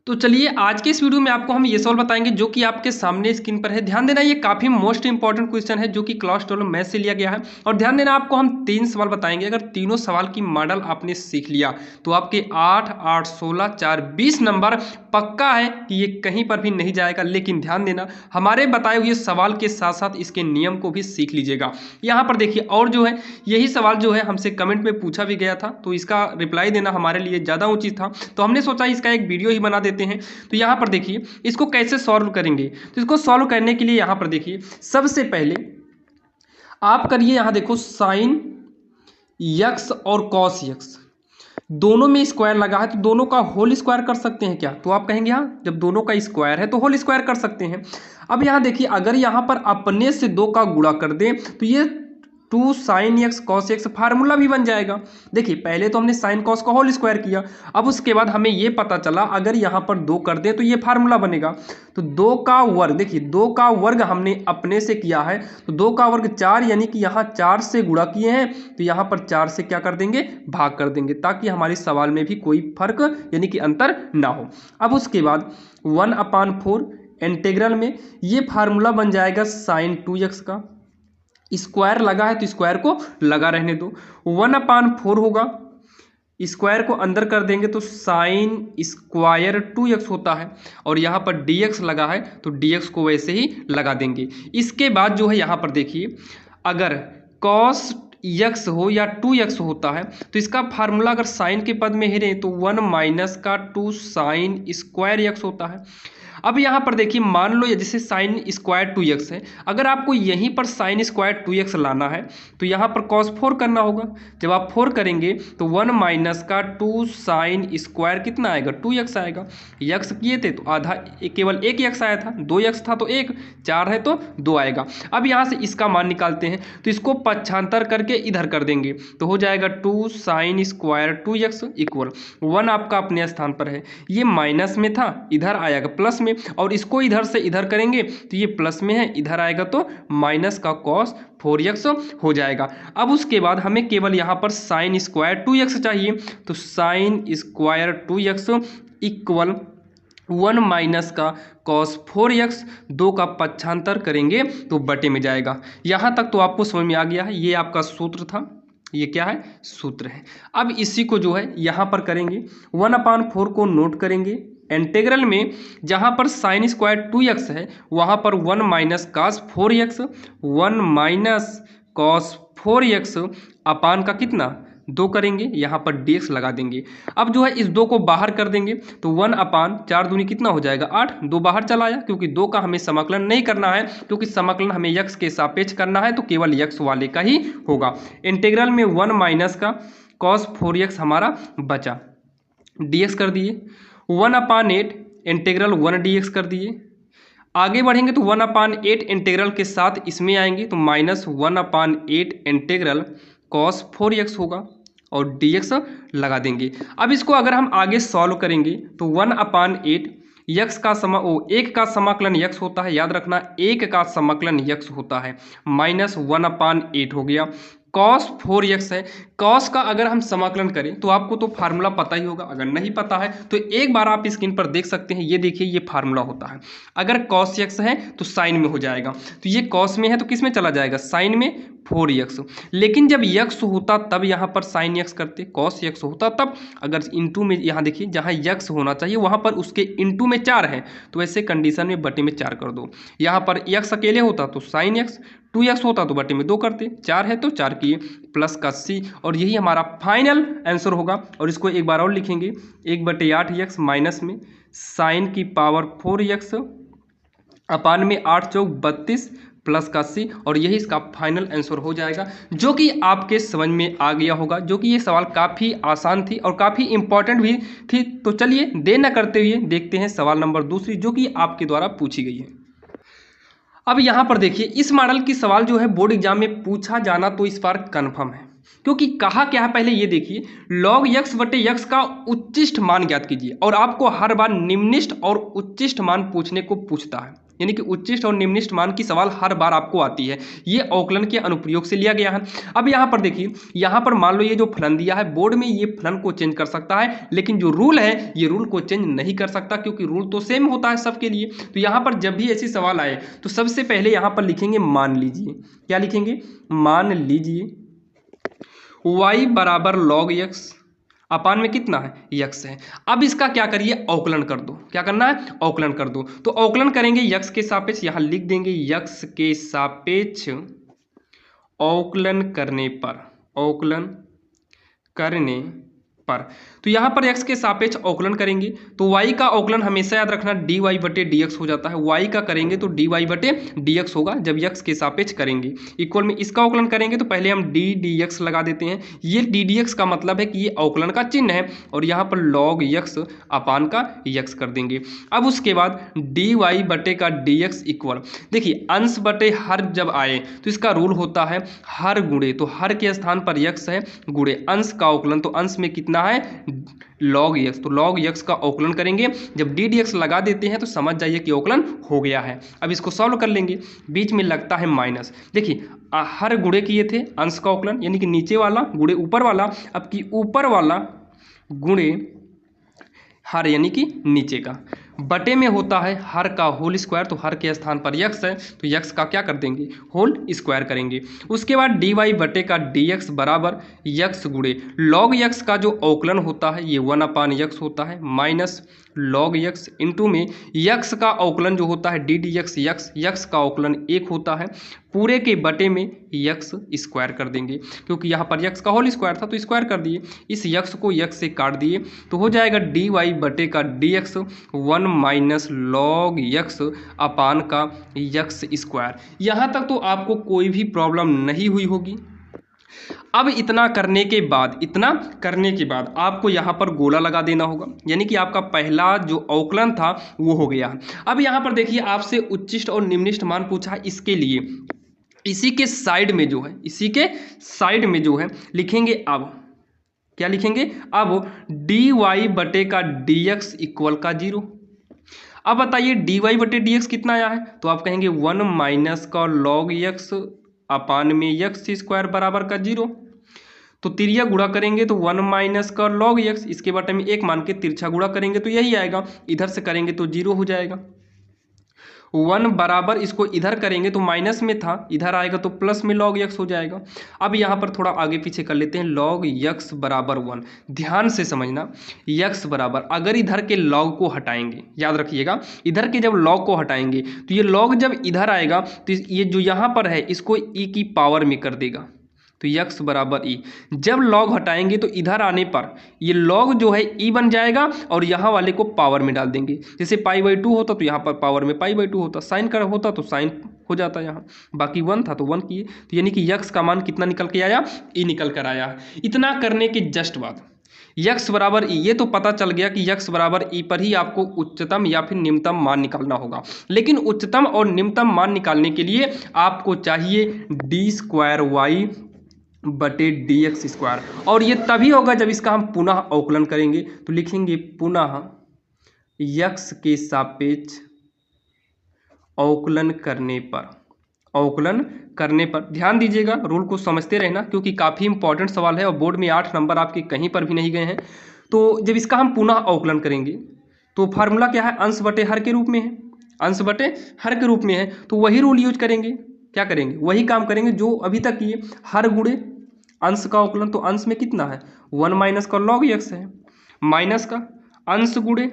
तो चलिए आज के इस वीडियो में आपको हम ये सवाल बताएंगे जो कि आपके सामने स्क्रीन पर है। ध्यान देना, ये काफी मोस्ट इंपॉर्टेंट क्वेश्चन है जो कि क्लास 12 मैथ से लिया गया है। और ध्यान देना, आपको हम 3 सवाल बताएंगे। अगर तीनों सवाल की मॉडल आपने सीख लिया तो आपके 8, 8, 16, 4, 20 नंबर पक्का है कि ये कहीं पर भी नहीं जाएगा। लेकिन ध्यान देना, हमारे बताए हुए सवाल के साथ साथ इसके नियम को भी सीख लीजिएगा। यहाँ पर देखिए, और जो है यही सवाल जो है हमसे कमेंट में पूछा भी गया था, तो इसका रिप्लाई देना हमारे लिए ज़्यादा उचित था, तो हमने सोचा इसका एक वीडियो ही बना देते हैं। तो यहाँ पर देखिए इसको कैसे सॉल्व करेंगे। तो इसको सॉल्व करने के लिए यहाँ पर देखिए, सबसे पहले आप करिए, यहाँ देखो साइन यक्स और कॉस यक्स दोनों में स्क्वायर लगा है, तो दोनों का होल स्क्वायर कर सकते हैं क्या? तो आप कहेंगे हाँ, जब दोनों का स्क्वायर है तो होल स्क्वायर कर सकते हैं। अब यहाँ देखिए, अगर यहाँ पर अपने से 2 का गुणा कर दें तो ये 2 sine x cos x formula भी बन जाएगा। देखिए, पहले तो हमने साइन कॉस का होल स्क्वायर किया, अब उसके बाद हमें ये पता चला अगर यहाँ पर 2 कर दें तो ये फार्मूला बनेगा। तो 2 का वर्ग, देखिए 2 का वर्ग हमने अपने से किया है, तो 2 का वर्ग 4, यानी कि यहाँ 4 से गुणा किए हैं, तो यहाँ पर 4 से क्या कर देंगे, भाग कर देंगे, ताकि हमारे सवाल में भी कोई फर्क यानी कि अंतर ना हो। अब उसके बाद 1/4 इंटीग्रल में ये फार्मूला बन जाएगा साइन 2x का। स्क्वायर लगा है तो स्क्वायर को लगा रहने दो। 1/4 होगा, स्क्वायर को अंदर कर देंगे तो साइन स्क्वायर 2x होता है, और यहाँ पर dx लगा है तो dx को वैसे ही लगा देंगे। इसके बाद जो है यहाँ पर देखिए, अगर cos x हो या 2x होता है तो इसका फार्मूला अगर साइन के पद में ही तो 1 माइनस का 2 साइन स्क्वायर x होता है। अब यहाँ पर देखिए, मान लो जैसे साइन स्क्वायर 2x है, अगर आपको यहीं पर साइन स्क्वायर 2x लाना है तो यहाँ पर cos 4 करना होगा। जब आप 4 करेंगे तो 1 माइनस का 2 साइन स्क्वायर कितना आएगा, 2x आएगा। x किए थे तो आधा, केवल एक x आया था, 2x था तो 1, 4 है तो 2 आएगा। अब यहाँ से इसका मान निकालते हैं, तो इसको पक्षांतर करके इधर कर देंगे तो हो जाएगा 2 साइन स्क्वायर 2x इक्वल 1 आपका अपने स्थान पर है, ये माइनस में था, इधर आएगा प्लस में, और इसको इधर से इधर करेंगे तो ये प्लस में है, इधर आएगा तो माइनस का cos 4x हो जाएगा। अब उसके बाद हमें केवल यहाँ पर साइन स्क्वायर 2x चाहिए, तो sine square 2x equal 1 minus का cos 4x, 2 का पक्षांतर करेंगे तो बटे में जाएगा। यहाँ तक तो आपको समझ में आ गया है, ये आपका सूत्र था, ये क्या है, सूत्र है। अब इसी को जो है यहाँ पर करेंगे, 1/4 को नोट करेंगे, इंटीग्रल में जहाँ पर साइन स्क्वायर 2x है वहाँ पर 1 minus cos 4x, 1 minus cos 4x अपान का कितना, 2 करेंगे, यहाँ पर dx लगा देंगे। अब जो है इस 2 को बाहर कर देंगे तो 1/4 दूनी कितना हो जाएगा, 8, 2 बाहर चला आया, क्योंकि 2 का हमें समाकलन नहीं करना है, क्योंकि समाकलन हमें x के सापेक्ष करना है, तो केवल x वाले का ही होगा। इंटीग्रल में 1 माइनस का cos 4x हमारा बचा, dx कर दिए, 1/8 इंटीग्रल 1 dx कर दिए। आगे बढ़ेंगे तो 1/8 इंटीग्रल के साथ इसमें आएंगे तो माइनस 1/8 इंटीग्रल cos 4x होगा, और dx लगा देंगे। अब इसको अगर हम आगे सॉल्व करेंगे तो 1/8 x का एक का समाकलन x होता है, याद रखना, एक का समाकलन x होता है, माइनस 1/8 हो गया। cos 4x है, cos का अगर हम समाकलन करें तो आपको तो फार्मूला पता ही होगा, अगर नहीं पता है तो एक बार आप स्क्रीन पर देख सकते हैं, ये देखिए ये फार्मूला होता है। अगर cos x है तो साइन में हो जाएगा, तो ये cos में है तो किस में चला जाएगा, साइन में, 4x। लेकिन जब x होता तब यहाँ पर साइन x करते, cos x होता तब, अगर इंटू में, यहाँ देखिए जहाँ x होना चाहिए वहाँ पर उसके इंटू में 4 है, तो ऐसे कंडीशन में बटे में 4 कर दो। यहाँ पर x अकेले होता तो साइन x, 2x होता तो बटे में 2 करते, 4 है तो 4 किए, प्लस का c, और यही हमारा फाइनल आंसर होगा। और इसको एक बार और लिखेंगे, 1/8x माइनस में साइन की पावर 4x अपान में 8 चौक 32 प्लस का c, और यही इसका फाइनल आंसर हो जाएगा, जो कि आपके समझ में आ गया होगा, जो कि ये सवाल काफ़ी आसान थी और काफ़ी इंपॉर्टेंट भी थी। तो चलिए देर न करते हुए देखते हैं सवाल नंबर दूसरी, जो कि आपके द्वारा पूछी गई है। अब यहाँ पर देखिए, इस मॉडल की सवाल जो है बोर्ड एग्जाम में पूछा जाना तो इस बार कन्फर्म है। क्योंकि कहा क्या है पहले ये देखिए, log x बटे x का उच्चिष्ट मान ज्ञात कीजिए, और आपको हर बार निम्निष्ट और उच्चिष्ट मान पूछने को पूछता है, यानी कि उच्चिष्ट और निम्निष्ट मान की सवाल हर बार आपको आती है। ये अवकलन के अनुप्रयोग से लिया गया है। अब यहाँ पर देखिए, यहाँ पर मान लो ये जो फलन दिया है बोर्ड में, ये फलन को चेंज कर सकता है, लेकिन जो रूल है ये रूल को चेंज नहीं कर सकता, क्योंकि रूल तो सेम होता है सबके लिए। तो यहाँ पर जब भी ऐसी सवाल आए तो सबसे पहले यहाँ पर लिखेंगे मान लीजिए, क्या लिखेंगे, मान लीजिए y बराबर log x, अपान में कितना है, x है। अब इसका क्या करिए, अवकलन कर दो। क्या करना है, अवकलन कर दो। तो अवकलन करेंगे x के सापेक्ष, यहां लिख देंगे x के सापेक्ष अवकलन करने पर, अवकलन करने पर, तो यहाँ पर x के सापेक्ष अवकलन करेंगे तो y का अवकलन हमेशा याद रखना dy बटे dx हो जाता है। y का करेंगे तो dy बटे dx होगा जब x के सापेक्ष करेंगे। इक्वल में इसका अवकलन करेंगे तो पहले हम d dx लगा देते हैं। ये d dx का मतलब है कि ये अवकलन का चिन्ह है, और यहाँ पर log x अपान का x कर देंगे। अब उसके बाद dy बटे का dx इक्वल, देखिए अंश बटे हर जब आए तो इसका रूल होता है हर गुणे, तो हर के स्थान पर x है, गुणे अंश का अवकलन, तो अंश में कितना है log x, तो log x का अवकलन करेंगे। जब d dx लगा देते हैं तो समझ जाइए कि अवकलन हो गया है। अब इसको सॉल्व कर लेंगे, बीच में लगता है माइनस, देखिए हर गुणे किए थे अंश का अवकलन, यानी कि नीचे वाला गुणे ऊपर वाला, अब की ऊपर वाला गुणे हर यानी कि नीचे का, बटे में होता है हर का होल स्क्वायर, तो हर के स्थान पर x है तो x का क्या कर देंगे, होल स्क्वायर करेंगे। उसके बाद dy बटे का dx बराबर x गुणे log x का जो अवकलन होता है ये 1 अपान x होता है, माइनस log x इंटू में x का अवकलन जो होता है d dx x का अवकलन 1 होता है, पूरे के बटे में x स्क्वायर कर देंगे, क्योंकि यहाँ पर x का होल स्क्वायर था तो स्क्वायर कर दिए। इस x को x से काट दिए तो हो जाएगा dy बटे का dx 1 माइनस log x अपान का x स्क्वायर। यहाँ तक तो आपको कोई भी प्रॉब्लम नहीं हुई होगी। अब इतना करने के बाद आपको यहाँ पर गोला लगा देना होगा, यानी कि आपका पहला जो अवकलन था वो हो गया। अब यहाँ पर देखिए आपसे उच्चिष्ट और निम्निष्ट मान पूछा है, इसके लिए इसी के साइड में जो है लिखेंगे, अब क्या लिखेंगे, अब dy बटे का dx इक्वल का 0। अब बताइए dy बटे dx कितना आया है, तो आप कहेंगे 1 माइनस का log x अपान में x स्क्वायर बराबर का 0। तो तिरिया गुणा करेंगे तो 1 माइनस का log x, इसके बटे में 1 मान के तिरछा गुणा करेंगे तो यही आएगा, इधर से करेंगे तो 0 हो जाएगा। 1 बराबर इसको इधर करेंगे तो माइनस में था, इधर आएगा तो प्लस में log x हो जाएगा। अब यहाँ पर थोड़ा आगे पीछे कर लेते हैं, log x बराबर 1, ध्यान से समझना, x बराबर अगर इधर के log को हटाएंगे, याद रखिएगा इधर के जब log को हटाएंगे तो ये log जब इधर आएगा तो ये जो यहाँ पर है इसको e की पावर में कर देगा, तो x बराबर e। जब log हटाएंगे तो इधर आने पर ये log जो है e बन जाएगा और यहाँ वाले को पावर में डाल देंगे। जैसे π/2 होता तो यहाँ पर पावर में π/2 होता, साइन का होता तो साइन हो जाता यहाँ, बाकी 1 था तो 1 किए, तो यानी कि x का मान कितना निकल के आया, e निकल कर आया। इतना करने के जस्ट बाद x बराबर e, ये तो पता चल गया कि x बराबर e पर ही आपको उच्चतम या फिर निम्नतम मान निकालना होगा। लेकिन उच्चतम और निम्नतम मान निकालने के लिए आपको चाहिए d² y बटे dx स्क्वायर, और ये तभी होगा जब इसका हम पुनः अवकलन करेंगे। तो लिखेंगे पुनः x के सापेक्ष अवकलन करने पर ध्यान दीजिएगा, रूल को समझते रहना क्योंकि काफ़ी इंपॉर्टेंट सवाल है और बोर्ड में 8 नंबर आपके कहीं पर भी नहीं गए हैं। तो जब इसका हम पुनः अवकलन करेंगे तो फार्मूला क्या है, अंश बटे हर के रूप में है, अंश बटे हर के रूप में है, तो वही रूल यूज करेंगे, क्या करेंगे, वही काम करेंगे जो अभी तक किए, हर गुणे अंश का अवकलन, तो अंश में कितना है 1 माइनस का log x है, माइनस का अंश गुणे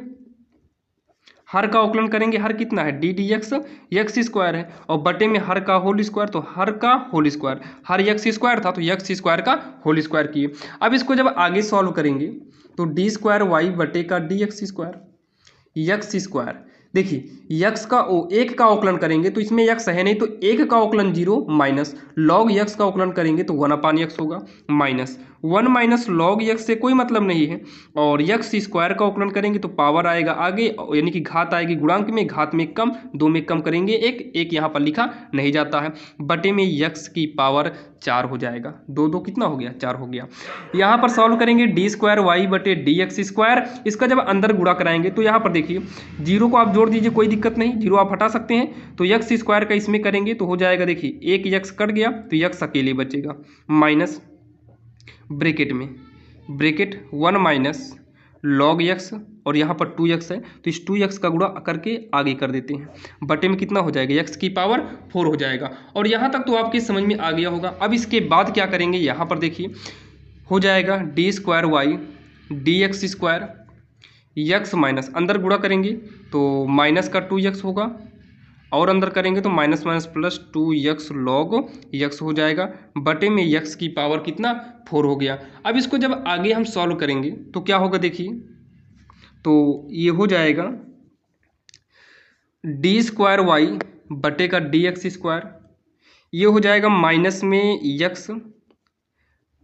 हर का अवकलन करेंगे, हर कितना है d dx x स्क्वायर है, और बटे में हर का होल स्क्वायर, तो हर का होल स्क्वायर, हर x स्क्वायर था तो x स्क्वायर का होल स्क्वायर किए। अब इसको जब आगे सॉल्व करेंगे तो d² y बटे का dx स्क्वायर x स्क्वायर, देखिए x का एक का अवकलन करेंगे तो इसमें x है नहीं तो एक का अवकलन 0 माइनस log x का अवकलन करेंगे तो 1 अपान x होगा, माइनस 1 माइनस लॉग यक्स से कोई मतलब नहीं है, और यक्स स्क्वायर का अवकलन करेंगे तो पावर आएगा आगे, यानी कि घात आएगी गुणांक में, घात में कम, 2 में कम करेंगे एक यहाँ पर लिखा नहीं जाता है, बटे में यक्स की पावर 4 हो जाएगा। 2 2 कितना हो गया, 4 हो गया। यहाँ पर सॉल्व करेंगे डी स्क्वायर वाई बटे डी एक्स स्क्वायर, इसका जब अंदर गुणा कराएंगे तो यहाँ पर देखिए जीरो को आप जोड़ दीजिए, कोई दिक्कत नहीं, जीरो आप हटा सकते हैं, तो यक्स स्क्वायर का इसमें करेंगे तो हो जाएगा, देखिए एक यक्स कट गया तो यक्स अकेले बचेगा, माइनस ब्रैकेट में ब्रैकेट 1 माइनस लॉग यक्स, और यहाँ पर 2x है तो इस 2x का गुणा करके आगे कर देते हैं, बटे में कितना हो जाएगा, x की पावर 4 हो जाएगा। और यहाँ तक तो आपके समझ में आ गया होगा। अब इसके बाद क्या करेंगे, यहाँ पर देखिए हो जाएगा d square y d x square, यक्स माइनस अंदर गुणा करेंगे तो माइनस का 2x होगा, और अंदर करेंगे तो minus minus plus 2x log x हो जाएगा, बटे में यक्स की पावर कितना, 4 हो गया। अब इसको जब आगे हम सॉल्व करेंगे तो क्या होगा, देखिए तो ये हो जाएगा डी स्क्वायर वाई बटे का डी एक्स स्क्वायर, ये हो जाएगा माइनस में यक्स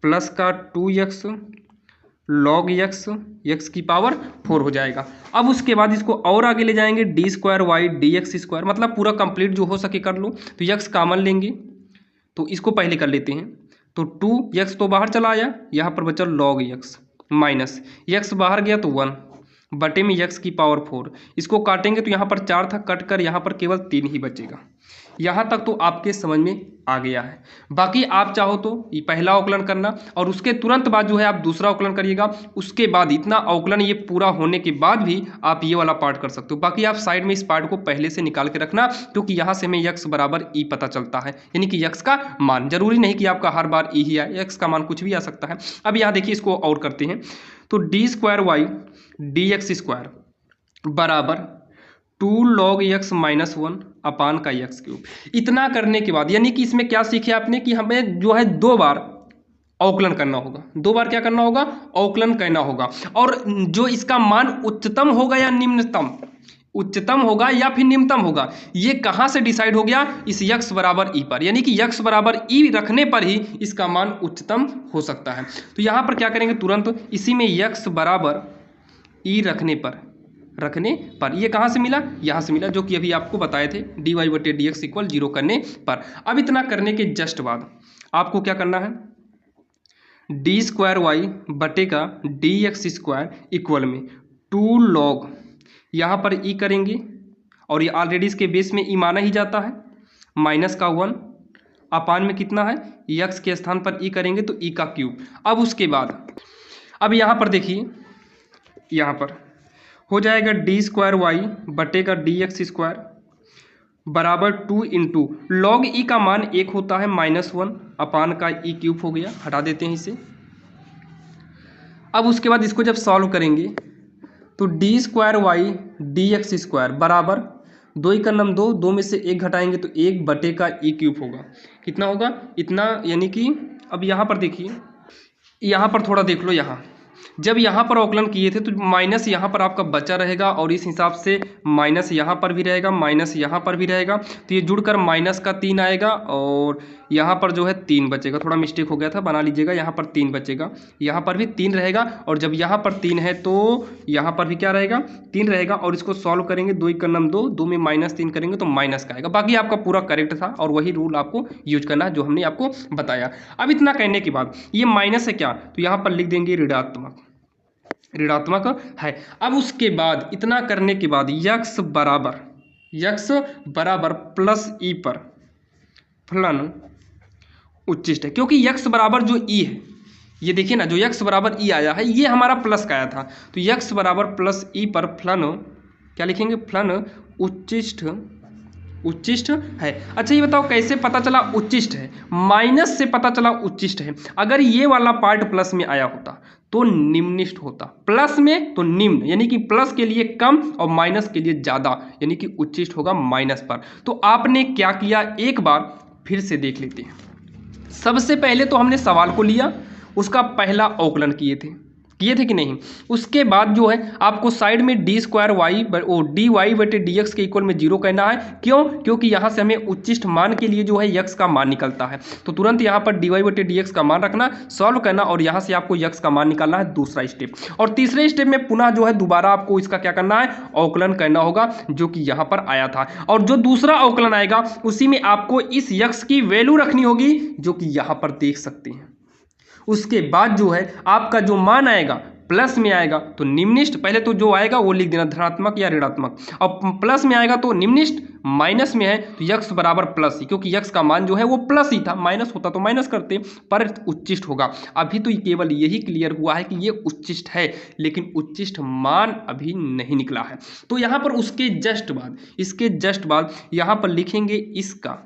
प्लस का 2x लॉग यक्स, यक्स की पावर 4 हो जाएगा। अब उसके बाद इसको और आगे ले जाएंगे, d square y d x square, मतलब पूरा कंप्लीट जो हो सके कर लो, तो यक्स कॉमन लेंगे तो इसको पहले कर लेते हैं, तो 2x तो बाहर चला आया, यहाँ पर बचा लॉग यक्स माइनस यक्स बाहर गया तो 1 बटे में यक्स की पावर 4, इसको काटेंगे तो यहाँ पर 4 था, कट कर यहाँ पर केवल 3 ही बचेगा। यहाँ तक तो आपके समझ में आ गया है। बाकी आप चाहो तो ये पहला अवकलन करना और उसके तुरंत बाद जो है आप दूसरा अवकलन करिएगा, उसके बाद इतना अवकलन ये पूरा होने के बाद भी आप ये वाला पार्ट कर सकते हो। बाकी आप साइड में इस पार्ट को पहले से निकाल के रखना, क्योंकि यहाँ से हमें यक्स बराबर ई पता चलता है, यानी कि यक्स का मान, जरूरी नहीं कि आपका हर बार ई ही आए, यक्स का मान कुछ भी आ सकता है। अब यहाँ देखिए इसको और करते हैं, तो d square y d x square बराबर 2 लॉग यक्स माइनस 1 अपान का यक्स क्यूब। इतना करने के बाद यानी कि इसमें क्या सीखे आपने कि हमें जो है 2 बार अवकलन करना होगा, 2 बार क्या करना होगा, अवकलन करना होगा, और जो इसका मान उच्चतम होगा या निम्नतम, उच्चतम होगा या फिर निम्नतम होगा, ये कहाँ से डिसाइड हो गया, इस यक्स बराबर ई पर, यानी कि यक्स बराबर ई रखने पर ही इसका मान उच्चतम हो सकता है। तो यहाँ पर क्या करेंगे, तुरंत इसी में यक्स बराबर ई रखने पर ये कहाँ से मिला, यहाँ से मिला, जो कि अभी आपको बताए थे डी वाई बटे डी एक्स इक्वल 0 करने पर। अब इतना करने के जस्ट बाद आपको क्या करना है, डी स्क्वायर वाई बटे का डी एक्स स्क्वायर इक्वल में 2 लॉग, यहाँ पर ई करेंगे और ये ऑलरेडी इसके बेस में ई माना ही जाता है, माइनस का 1 अपान में कितना है, यक्स के स्थान पर ई करेंगे तो ई का क्यूब। अब उसके बाद अब यहाँ पर देखिए, यहाँ पर हो जाएगा डी स्क्वायर वाई बटे का डी एक्स स्क्वायर बराबर 2 इंटू लॉग ई का मान 1 होता है -1 अपान का ई क्यूब हो गया, हटा देते हैं इसे। अब उसके बाद इसको जब सॉल्व करेंगे तो d square y d x square बराबर 2 का नम 2, 2 में से 1 घटाएंगे तो 1 बटे का ई क्यूब होगा, कितना होगा, इतना, यानी कि अब यहाँ पर देखिए, यहाँ पर थोड़ा देख लो, यहाँ जब यहाँ पर अवकलन किए थे तो माइनस यहाँ पर आपका बचा रहेगा, और इस हिसाब से माइनस यहाँ पर भी रहेगा, माइनस यहाँ पर भी रहेगा, तो ये जुड़कर माइनस का 3 आएगा, और यहाँ पर जो है 3 बचेगा, थोड़ा मिस्टेक हो गया था, बना लीजिएगा, यहाँ पर 3 बचेगा, यहाँ पर भी 3 रहेगा, और जब यहाँ पर 3 है तो यहाँ पर भी क्या रहेगा, 3 रहेगा, और इसको सॉल्व करेंगे 2 का नम 2, 2 में -3 करेंगे तो माइनस का आएगा। बाकी आपका पूरा करेक्ट था, और वही रूल आपको यूज करना है जो हमने आपको बताया। अब इतना करने के बाद ये माइनस है क्या, तो यहाँ पर लिख देंगे ऋणात्मक है। अब उसके बाद इतना करने के बाद यक्स बराबर प्लस ई पर फलन उच्चिष्ट है, क्योंकि यक्स बराबर जो ई है, ये देखिए ना, जो यक्स बराबर ई आया है ये हमारा प्लस का आया था, तो यक्स बराबर प्लस ई पर फलन क्या लिखेंगे, फलन उच्चिष्ट है। अच्छा ये बताओ कैसे पता चला उच्चिष्ट है, माइनस से पता चला उच्चिष्ट है। अगर ये वाला पार्ट प्लस में आया होता तो निम्निष्ट होता, प्लस में तो निम्न, यानी कि प्लस के लिए कम और माइनस के लिए ज़्यादा, यानी कि उच्चिष्ट होगा माइनस पर। तो आपने क्या किया, एक बार फिर से देख लेते हैं। सबसे पहले तो हमने सवाल को लिया, उसका पहला अवकलन किए थे, किए थे कि नहीं। उसके बाद जो है आपको साइड में d square y d y बटे डी एक्स के इक्वल में 0 कहना है। क्यों? क्योंकि यहाँ से हमें उच्चिष्ट मान के लिए जो है यक्स का मान निकलता है, तो तुरंत यहाँ पर डी वाई बटे डी एक्स का मान रखना, सॉल्व करना और यहाँ से आपको यक्स का मान निकालना है, दूसरा स्टेप। और तीसरे स्टेप में पुनः जो है दोबारा आपको इसका क्या करना है, अवकलन करना होगा, जो कि यहाँ पर आया था। और जो दूसरा अवकलन आएगा उसी में आपको इस यक्स की वैल्यू रखनी होगी, जो कि यहाँ पर देख सकते हैं। उसके बाद जो है आपका जो मान आएगा प्लस में आएगा तो निम्निष्ठ, पहले तो जो आएगा वो लिख देना धनात्मक या ऋणात्मक, और प्लस में आएगा तो निम्निष्ठ, माइनस में है तो यक्स बराबर प्लस ही, क्योंकि यक्स का मान जो है वो प्लस ही था, माइनस होता तो माइनस करते, पर उच्चिष्ट होगा। अभी तो केवल यही क्लियर हुआ है कि ये उच्चिष्ट है, लेकिन उच्चिष्ट मान अभी नहीं निकला है। तो यहाँ पर उसके जस्ट बाद, इसके जस्ट बाद यहाँ पर लिखेंगे इसका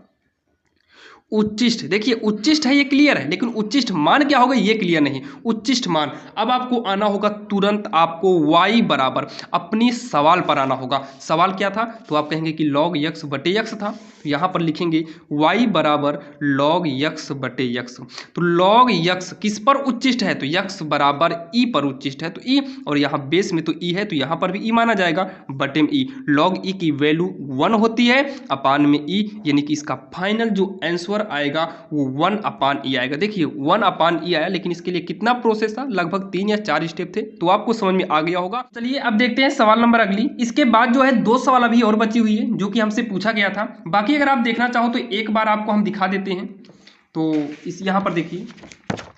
उच्चिष्ट। देखिए उच्चिष्ट है ये क्लियर है, लेकिन उच्चिष्ट मान क्या होगा ये क्लियर नहीं। उच्चिष्ट मान अब आपको आना होगा तुरंत, आपको y बराबर अपनी सवाल पर आना होगा। सवाल क्या था? तो आप कहेंगे कि log x बटे x था, यहाँ पर लिखेंगे y बराबर log x बटे x। तो log x किस पर उच्चिष्ट है? तो x बराबर e पर उच्चिष्ट है, तो e, और यहाँ बेस में तो e है तो यहाँ पर भी e माना जाएगा, बटे में e। log e की वैल्यू 1 होती है अपान में e, यानी कि इसका फाइनल जो आंसर आएगा वो 1 अपान ई आएगा। देखिए 1 अपान ई आया, लेकिन इसके लिए कितना प्रोसेस था? लगभग 3 या 4 स्टेप थे, तो आपको समझ में आ गया होगा। चलिए अब देखते हैं सवाल नंबर अगली। इसके बाद जो है 2 सवाल अभी और बची हुई है, जो कि हमसे पूछा गया था। बाकी अगर आप देखना चाहो तो एक बार आपको हम दिखा देते हैं। तो इस यहाँ पर देखिए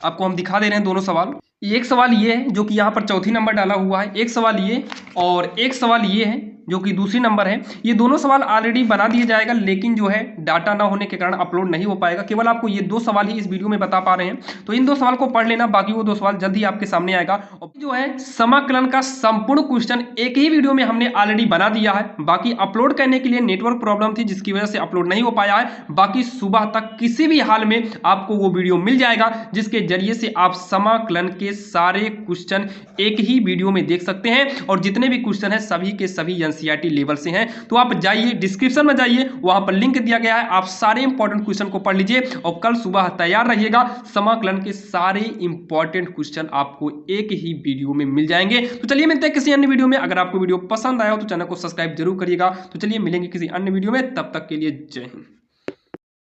आपको हम दिखा दे रहे हैं दोनों सवाल। एक सवाल ये है जो कि यहाँ पर चौथी नंबर डाला हुआ है, एक सवाल ये और एक सवाल ये है जो कि दूसरी नंबर है। ये दोनों सवाल ऑलरेडी बना दिया जाएगा, लेकिन जो है डाटा ना होने के कारण अपलोड नहीं हो पाएगा। केवल आपको ये 2 सवाल ही इस वीडियो में बता पा रहे हैं, तो इन 2 सवाल को पढ़ लेना, बाकी वो 2 सवाल जल्द ही आपके सामने आएगा। और जो है समाकलन का संपूर्ण क्वेश्चन एक ही वीडियो में हमने ऑलरेडी बना दिया है। बाकी अपलोड करने के लिए नेटवर्क प्रॉब्लम थी, जिसकी वजह से अपलोड नहीं हो पाया है। बाकी सुबह तक किसी भी हाल में आपको वो वीडियो मिल जाएगा, जिसके जरिए से आप समाकलन के सारे क्वेश्चन एक ही वीडियो में देख सकते हैं। और जितने भी क्वेश्चन है सभी के सभी एनसीईआरटी लेवल से हैं। तो आप जाइए डिस्क्रिप्शन में जाइए, वहां पर लिंक दिया गया है, आप सारे इंपॉर्टेंट क्वेश्चन को पढ़ लीजिए और कल सुबह तैयार रहिएगा। समाकलन के सारे इंपॉर्टेंट क्वेश्चन आपको एक ही वीडियो में मिल जाएंगे। तो चलिए मिलते हैं किसी अन्य वीडियो में। अगर आपको वीडियो पसंद आया हो तो चैनल को सब्सक्राइब जरूर करिएगा। तो चलिए मिलेंगे किसी अन्य वीडियो में, तब तक के लिए जय हिंद।